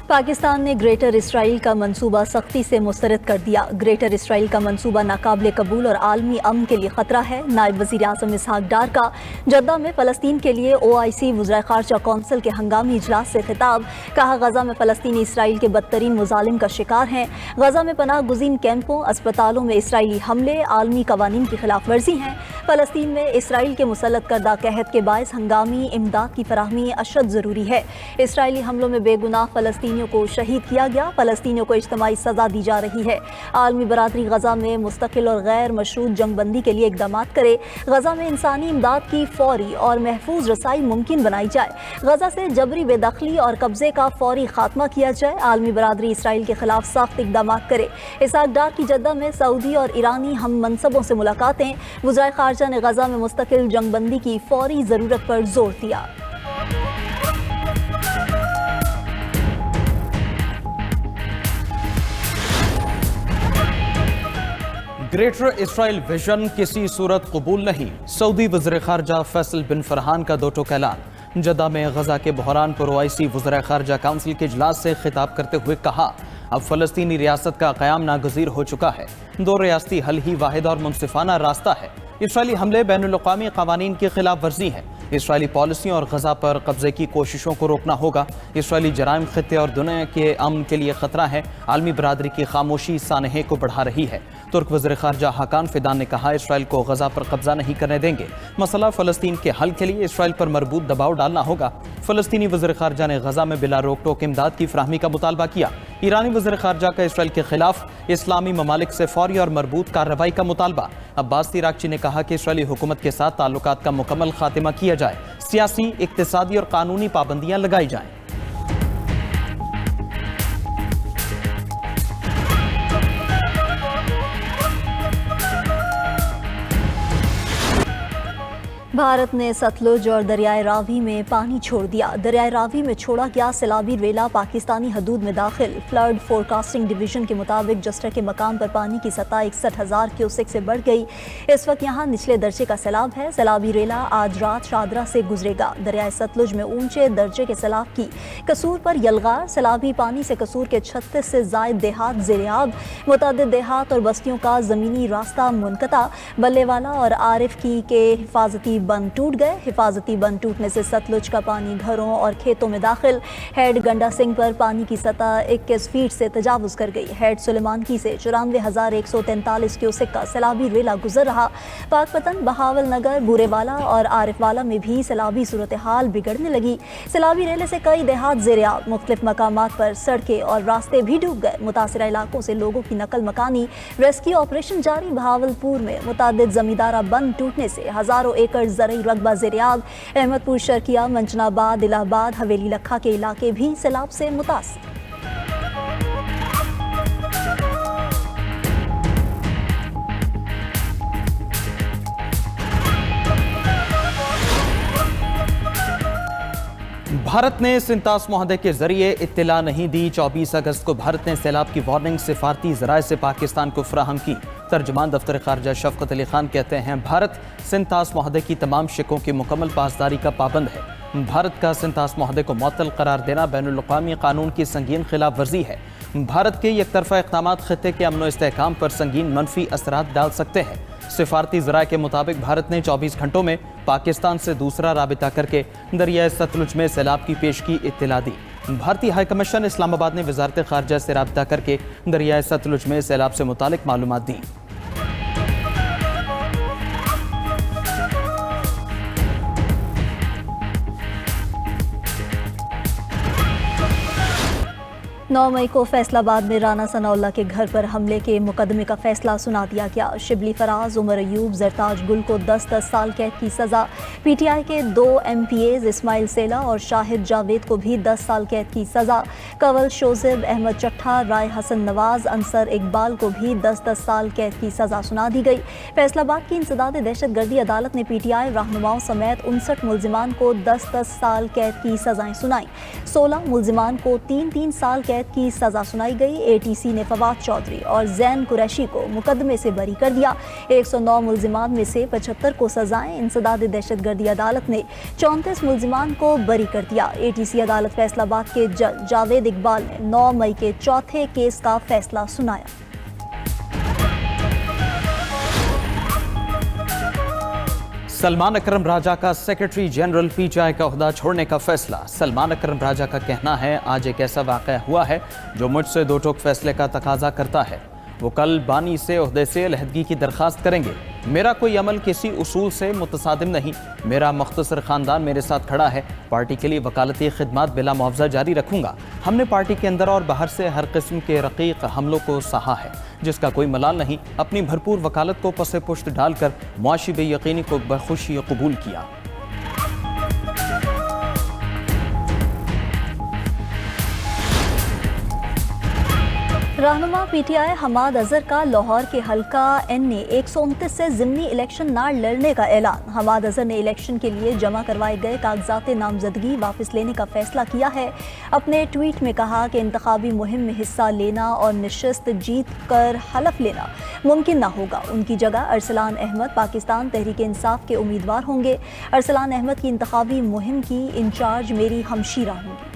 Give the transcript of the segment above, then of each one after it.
पाकिस्तान ने greater Israel का मंसूबा सख्ती से मुस्तरद कर दिया। ग्रेटर इसराइल का मंसूबा नाकाबिले कबूल और आलमी अमन के लिए खतरा है। नायब वज़ीर आज़म इसहाक डार का जद्दा में फ़लस्तीन के लिए OIC वज़राए ख़ारजा कौंसिल के हंगामी इजलास से खिताब। कहा, गज़ा में फ़लस्तीनी इसराइल के बदतरीन मुज़ालिम का शिकार हैं। गज़ा में पनाह गुज़ीन कैंपों, अस्पतालों में इसराइली हमले आलमी कवानीन की खिलाफ वर्जी हैं। फ़लस्तीन में इसराइल के मुसल्लत करदा कहत के बायस हंगामी इमदाद की फराहमी अशद ज़रूरी है। इसराइली हमलों में बेगुनाह फ़लस्तीनियों को शहीद किया गया। फ़लस्तीनियों को इज्तमाई सज़ा दी जा रही है। आलमी बरादरी गज़ा में मुस्तकिल और गैर मशरूत जंगबंदी के लिए इक़दाम करे। गज़ा में इंसानी इमदाद की फौरी और महफूज रसाई मुमकिन बनाई जाए। गज़ा से जबरी बेदखली और कब्ज़े का फौरी खात्मा किया जाए। आलमी बरादरी इसराइल के खिलाफ सख्त इक़दाम करे। इसहाक डार की जद्दा में सऊदी और ईरानी हम मनसबों से मुलाकातें। वज़राए ख़ारजा ने गज़ा में मुस्तकिल जंगबंदी की फौरी ज़रूरत पर जोर दिया। ग्रेटर इसराइल विजन किसी सूरत कबूल नहीं। सऊदी वज़ीर ख़ारजा फैसल बिन फरहान का दो टोक ऐलान। जद्दा में गज़ा के बहरान पर OIC वज़ीर ख़ारजा काउंसिल के इजलास से खिताब करते हुए कहा, अब फ़लस्तीनी रियासत का क़याम नागज़ीर हो चुका है। दो रियासती हल ही वाहिद और मुनसिफाना रास्ता है। इसराइली हमले बैनुल-अक़वामी क़वानीन की खिलाफ वर्जी हैं। इसराइली पॉलिसी और गज़ा पर कब्ज़े की कोशिशों को रोकना होगा। इसराइली जराइम खित्ते और दुनिया के अमन के लिए खतरा है। आलमी बरादरी की खामोशी सानहे को बढ़ा रही है। तुर्क वज़ीर ख़ारजा हाकान फ़िदान ने कहा, इसराइल को गज़ा पर कब्ज़ा नहीं करने देंगे। मसला फ़लस्तीन के हल के लिए इसराइल पर मरबूत दबाव डालना होगा। फ़लस्तीनी वज़ीर ख़ारजा ने गज़ा में बिला रोक टोक इमदाद की फराहमी का मुतालबा किया। ईरानी वज़ीर ख़ारजा का इसराइल के खिलाफ इस्लामी ममालिक से फौरी और मरबूत कार्रवाई का मुतालबा। अब्बास तिराकची ने कहा कि इसराइली हुकूमत के साथ ताल्लुकात का मुकम्मल खात्मा किया जाए। सियासी, इक़्तिसादी और कानूनी पाबंदियाँ लगाई जाएँ। भारत ने सतलुज और दरियाए रावी में पानी छोड़ दिया। दरियाए रावी में छोड़ा गया सैलाबी रेला पाकिस्तानी हदूद में दाखिल। फ्लड फोरकास्टिंग डिवीजन के मुताबिक जस्टर के मकाम पर पानी की सतह 61,000 क्यूसेक से बढ़ गई। इस वक्त यहाँ निचले दर्जे का सैलाब है। सैलाबी रेला आज रात शादरा से गुजरेगा। दरियाए सतलुज में ऊंचे दर्जे के सैलाब की कसूर पर यलगार। सैलाबी पानी से कसूर के 36 से जायद देहात ज़ेर-ए-आब। मुतअद्दिद देहात और बस्तियों का ज़मीनी रास्ता मुनक़ता। बल्लेवाला और आरिफ की के हिफाजती बंद टूट गए। हिफाजती बंद टूटने से सतलुज का पानी घरों और खेतों में दाखिल। हेड गंडा सिंह पर पानी की सतह 21 फीट से तजावुज कर गई। हेड सुलेमान की से 94,143 क्यूसेक का सैलाबी रेला गुजर रहा। पाकपतन, बहावल नगर, बूरेवाला और आरिफवाला में भी सैलाबी सूरत हाल बिगड़ने लगी। सैलाबी रेले से कई देहात ज़ेर-ए-आब। मुख्तलिफ मकामात पर सड़कें और रास्ते भी डूब गए। मुतासिरा इलाकों से लोगों की नकल मकानी। रेस्क्यू ऑपरेशन जारी। बहावलपुर में मुतअद्दिद जमींदारा बंद टूटने से हज़ारों एकड़ ज़रई रकबा ज़ेर-ए-आब। अहमदपुर, शर्किया, मंचनाबाद, इलाहाबाद, हवेली लखा के इलाके भी सैलाब से मुतासिर। भारत ने सिंतास मुआहदे के जरिए इत्तला नहीं दी। 24 अगस्त को भारत ने सैलाब की वार्निंग सिफारती ज़राए से पाकिस्तान को फराहम की। तर्जुमान दफ्तर ख़ारजा शफ़क़त अली खान कहते हैं, भारत सिंतास मुआहदे की तमाम शिकों की मुकम्मल पासदारी का पाबंद है। भारत का सिंतास मुआहदे को मुअत्तल करार देना बैनुल-अक़वामी कानून की संगीन खिलाफ वर्जी है। भारत के एकतरफ़ा इक़दामात ख़ित्ते के अमन व इस्तेहकाम पर संगीन मनफी असरात डाल सकते हैं। सिफारती ज़राए के मुताबिक भारत ने 24 घंटों में पाकिस्तान से दूसरा राबिता करके दरियाए सतलुज में सैलाब की पेशगी इत्तला दी। भारतीय हाई कमीशन इस्लामाबाद ने वज़ारत ख़ारजा से राबिता करके दरियाए सतलुज में सैलाब से मुतालिक मालूमात दी। नौ मई को फैसलाबाद में राना सनाउल्लाह के घर पर हमले के मुकदमे का फैसला सुना दिया गया। शिबली फराज, उमर अयूब, जरताज गुल को 10-10 साल कैद की सज़ा। PTI के 2 MPAs इस्माइल सेला और शाहिद जावेद को भी 10 साल कैद की सज़ा। कंवल शोज़िब, अहमद चट्ठा, राय हसन नवाज, अंसर इकबाल को भी 10-10 साल कैद की सज़ा सुना दी गई। फैसलाबाद की इंसदाद दहशतगर्दी अदालत ने PTI रहनुमाओं समेत 59 मुल्जिमान को 10-10 साल कैद की सज़ाएँ सुनाई। 16 मुल्जिमान को 3-3 साल कैद कैद की सजा सुनाई गई। ATC ने फवाद चौधरी और जैन कुरैशी को मुकदमे से बरी कर दिया। 109 मुल्जिमान में से 75 को सजाएं। इंसदाद दहशतगर्दी अदालत ने 34 मुल्जिमान को बरी कर दिया। ATC अदालत फैसलाबाद के जज जावेद इकबाल ने 9 मई के चौथे केस का फैसला सुनाया। सलमान अकरम राजा का सेक्रेटरी जनरल PTI का ओहदा छोड़ने का फैसला। सलमान अकरम राजा का कहना है, आज एक ऐसा वाक़या हुआ है जो मुझसे दो टोक फैसले का तकाजा करता है। वो कल बानी से ओहदे से अलहदगी की दरख्वास्त करेंगे। मेरा कोई अमल किसी उसूल से मुतसादिम नहीं। मेरा मुख्तसर ख़ानदान मेरे साथ खड़ा है। पार्टी के लिए वकालती खिदमात बिला मुआवजा जारी रखूंगा। हमने पार्टी के अंदर और बाहर से हर किस्म के रकीक हमलों को सहा है, जिसका कोई मलाल नहीं। अपनी भरपूर वकालत को पसे पुश्त डालकर मुआशी बेयकीनी को बखुशी कबूल किया। रहनुमा PTI हमाद अजहर का लाहौर के हल्का NA 129 से ज़िमनी इलेक्शन न लड़ने का ऐलान। हमाद अजहर ने इलेक्शन के लिए जमा करवाए गए कागजात नामजदगी वापस लेने का फैसला किया है। अपने ट्वीट में कहा कि इंतखाबी मुहिम में हिस्सा लेना और नशस्त जीत कर हलफ लेना मुमकिन न होगा। उनकी जगह अरसलान अहमद पाकिस्तान तहरीक इंसाफ के उम्मीदवार होंगे। अरसलान अहमद की इंतखाबी मुहिम की इंचार्ज मेरी हमशीरा होंगी।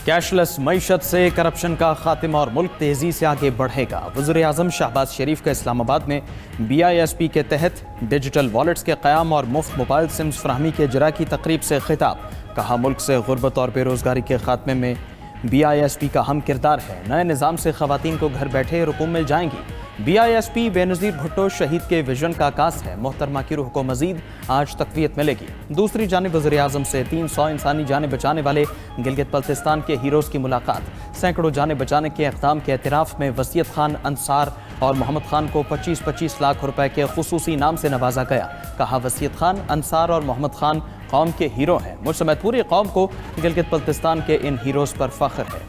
कैशलेस मईशत से करप्शन का खात्मा और मुल्क तेज़ी से आगे बढ़ेगा। वज़ीर-ए-आज़म शहबाज शरीफ का इस्लामाबाद में BISP के तहत डिजिटल वॉलेट्स के क़याम और मुफ्त मोबाइल सिम्स फराहमी के इजरा की तकरीब से खिताब। कहा, मुल्क से गुर्बत और बेरोज़गारी के खात्मे में BISP का अहम किरदार है। नए निज़ाम से ख़वातीन को घर बैठे रकूम मिल जाएंगी। BISP बेनज़ीर भुट्टो शहीद के विजन का आकाश है। मोहतरमा की रूह को मज़ीद आज तक़वियत मिलेगी। दूसरी जानिब वज़ीर-ए-आज़म से 300 इंसानी जानें बचाने वाले गिलगित बल्तिस्तान के हीरोज़ की मुलाकात। सैकड़ों जानें बचाने के इक़दाम के एतराफ़ में वसीयत खान अंसार और मोहम्मद खान को 25-25 लाख रुपए के खुसूसी इनाम से नवाजा गया। कहा, वसीयत खान अंसार और मोहम्मद खान कौम के हीरो हैं। मुझ समेत पूरी कौम को गिलगित बल्तिस्तान के इन हीरोज़ पर फ़ख्र है।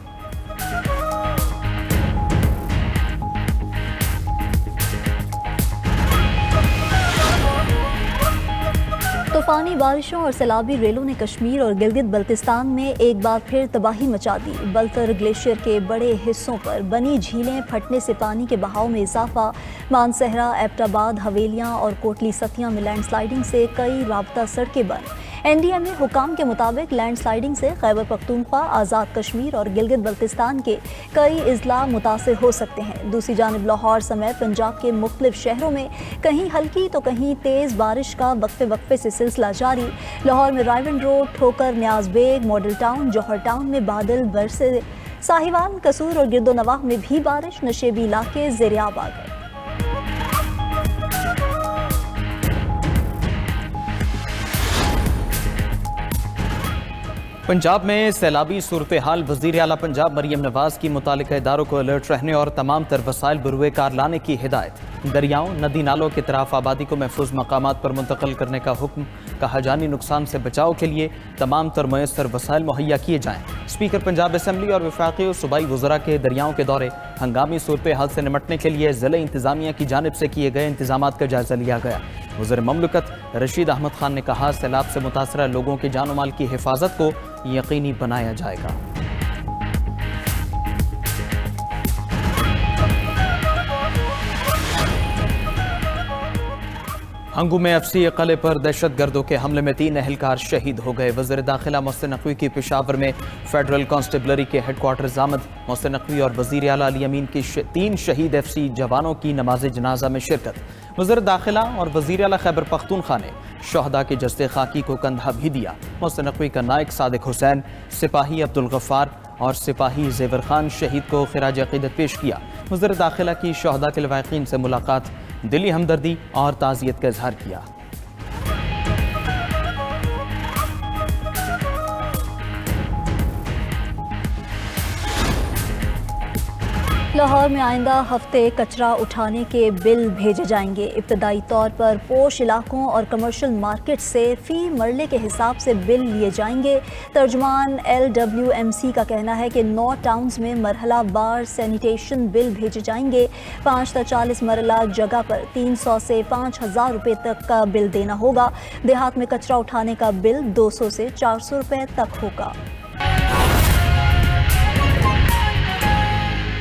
तूफानी बारिशों और सैलाबी रेलों ने कश्मीर और गिलगित बल्तिस्तान में एक बार फिर तबाही मचा दी। बल्तर ग्लेशियर के बड़े हिस्सों पर बनी झीलें फटने से पानी के बहाव में इजाफा। मानसहरा, एबटाबाद, हवेलियां और कोटली सतिया में लैंडस्लाइडिंग से कई राबता सड़कें बंद। NDMA हुकाम के मुताबिक लैंडस्लाइडिंग से खैबर पख्तूनख्वा, आज़ाद कश्मीर और गिलगित बल्तिस्तान के कई अजला मुतासिर हो सकते हैं। दूसरी जानिब लाहौर समेत पंजाब के मुख्तलिफ शहरों में कहीं हल्की तो कहीं तेज़ बारिश का वक्फे वक्फे से सिलसिला जारी। लाहौर में रायवन रोड, ठोकर, न्याज बेग, मॉडल टाउन, जौहर टाउन में बादल बरसे। साहिवाल, कसूर और गिरदोनवाह में भी बारिश। नशेबी इलाके ज़ेर-ए-आब आ गए। पंजाब में सैलाबी सूरत हाल। वज़ीर आला पंजाब मरियम नवाज की मुतालिका इदारों को अलर्ट रहने और तमाम तर वसाइल बरूए कार लाने की हिदायत। दरियाओं, नदी नालों के तरफ आबादी को महफूज मकामात पर मुंतकिल करने का हुक्म। कहा, जानी नुकसान से बचाव के लिए तमाम तर मयसर वसाइल मुहैया किए जाएँ। स्पीकर पंजाब असम्बली और वफाकी और सूबाई वज़रा के दरियाओं के दौरे। हंगामी सूरत हाल से निमटने के लिए ज़िले इंतज़ामिया की जानिब से किए गए इंतजाम का जायज़ा लिया गया। वज़ीर ममलकत रशीद अहमद खान ने कहा, सैलाब से मुतासरा लोगों के जान माल की हिफाजत को यकीनी बनाया जाएगा। हंगू में FC क़िले पर दहशतगर्दों के हमले में 3 अहलकार शहीद हो गए। वज़ीर दाखिला मोहसिन नकवी की पेशावर में फेडरल कांस्टेबलरी के हेडक्वार्टर्स आमद। मोहसिन नकवी और वज़ीर आला अली अमीन की 3 शहीद FC जवानों की नमाज जनाजा में शिरकत। वज़ीर दाखिला और वज़ीर आला खैबर पख्तूनख्वा ने शहदा के जस्ते खाकी को कंधा भी दिया। मोहसिन नकवी का नायक सादिक हुसैन, सिपाही अब्दुल गफ्फार और सिपाही ज़ेवर खान शहीद को खिराज अक़ीदत पेश किया। वज़ीर दाखिला की शहदा के लवाक़ीन से मुलाकात, दिली हमदर्दी और ताज़ियत का इजहार किया। لاہور میں آئندہ ہفتے کچرا اٹھانے کے بل بھیجے جائیں گے۔ ابتدائی طور پر پوش علاقوں اور کمرشل مارکیٹ سے فی مرلے کے حساب سے بل لیے جائیں گے۔ ترجمان LWMC کا کہنا ہے کہ 9 ٹاؤنز میں مرحلہ وار سینیٹیشن بل بھیجے جائیں گے۔ 5 تا 40 مرلہ جگہ پر 300 سے 5000 روپے تک کا بل دینا ہوگا۔ دیہات میں کچرا اٹھانے کا بل 200 سے 400 روپے تک ہوگا۔